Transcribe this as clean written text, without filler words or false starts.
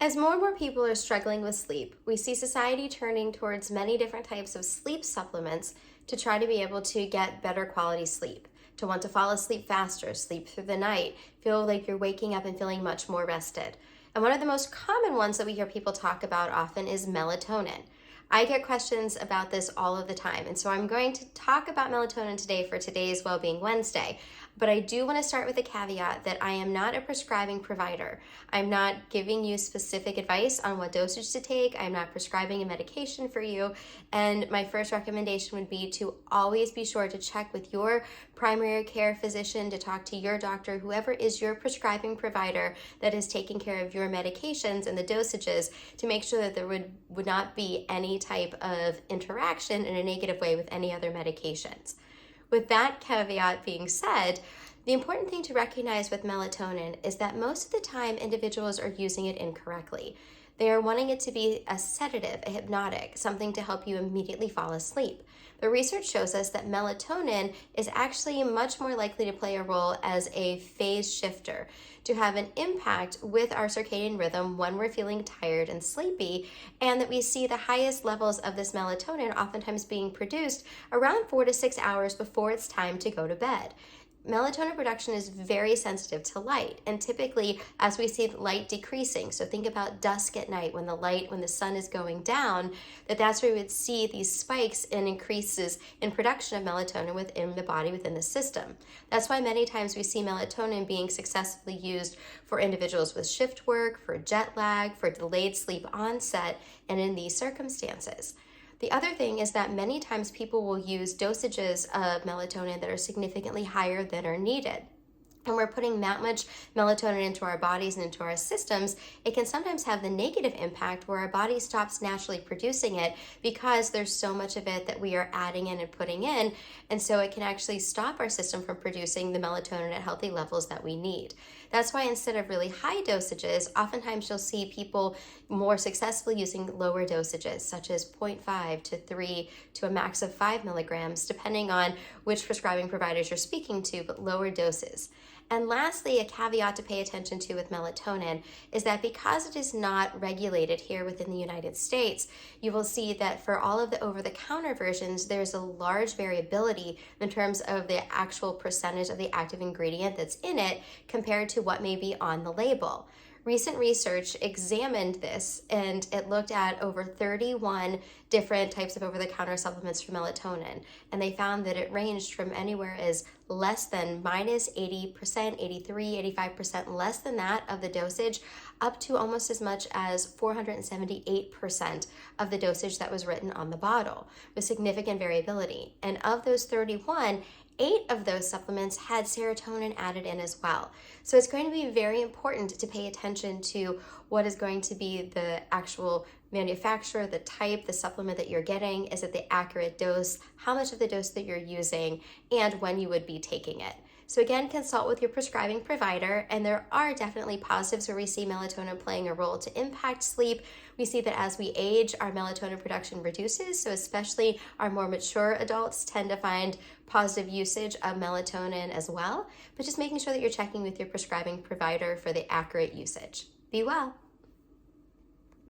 As more and more people are struggling with sleep, we see society turning towards many different types of sleep supplements to try to be able to get better quality sleep, to want to fall asleep faster, sleep through the night, feel like you're waking up and feeling much more rested. And one of the most common ones that we hear people talk about often is melatonin. I get questions about this all of the time, and so I'm going to talk about melatonin today for today's Wellbeing Wednesday. But I do want to start with a caveat that I am not a prescribing provider. I'm not giving you specific advice on what dosage to take. I'm not prescribing a medication for you. And my first recommendation would be to always be sure to check with your primary care physician, to talk to your doctor, whoever is your prescribing provider that is taking care of your medications and the dosages, to make sure that there would not be any type of interaction in a negative way with any other medications. With that caveat being said, the important thing to recognize with melatonin is that most of the time individuals are using it incorrectly. They are wanting it to be a sedative, a hypnotic, something to help you immediately fall asleep. But research shows us that melatonin is actually much more likely to play a role as a phase shifter, to have an impact with our circadian rhythm when we're feeling tired and sleepy, and that we see the highest levels of this melatonin oftentimes being produced around 4 to 6 hours before it's time to go to bed. Melatonin production is very sensitive to light, and typically as we see light decreasing, so think about dusk at night when the sun is going down, that's where we would see these spikes and increases in production of melatonin within the body, within the system. That's why many times we see melatonin being successfully used for individuals with shift work, for jet lag, for delayed sleep onset, and in these circumstances. The other thing is that many times people will use dosages of melatonin that are significantly higher than are needed. When we're putting that much melatonin into our bodies and into our systems, it can sometimes have the negative impact where our body stops naturally producing it because there's so much of it that we are adding in and putting in, and so it can actually stop our system from producing the melatonin at healthy levels that we need. That's why instead of really high dosages, oftentimes you'll see people more successfully using lower dosages, such as 0.5 to 3 to a max of 5 milligrams, depending on which prescribing providers you're speaking to, but lower doses. And lastly, a caveat to pay attention to with melatonin is that because it is not regulated here within the United States, you will see that for all of the over-the-counter versions, there's a large variability in terms of the actual percentage of the active ingredient that's in it compared to what may be on the label. Recent research examined this, and it looked at over 31 different types of over-the-counter supplements for melatonin, and they found that it ranged from anywhere as less than minus 80%, 83, 85% less than that of the dosage, up to almost as much as 478% of the dosage that was written on the bottle, with significant variability. And of those 31, 8 of those supplements had serotonin added in as well. So it's going to be very important to pay attention to what is going to be the actual manufacturer, the type, the supplement that you're getting. Is it the accurate dose? How much of the dose that you're using? And when you would be taking it. So again, consult with your prescribing provider, and there are definitely positives where we see melatonin playing a role to impact sleep. We see that as we age, our melatonin production reduces, so especially our more mature adults tend to find positive usage of melatonin as well, but just making sure that you're checking with your prescribing provider for the accurate usage. Be well.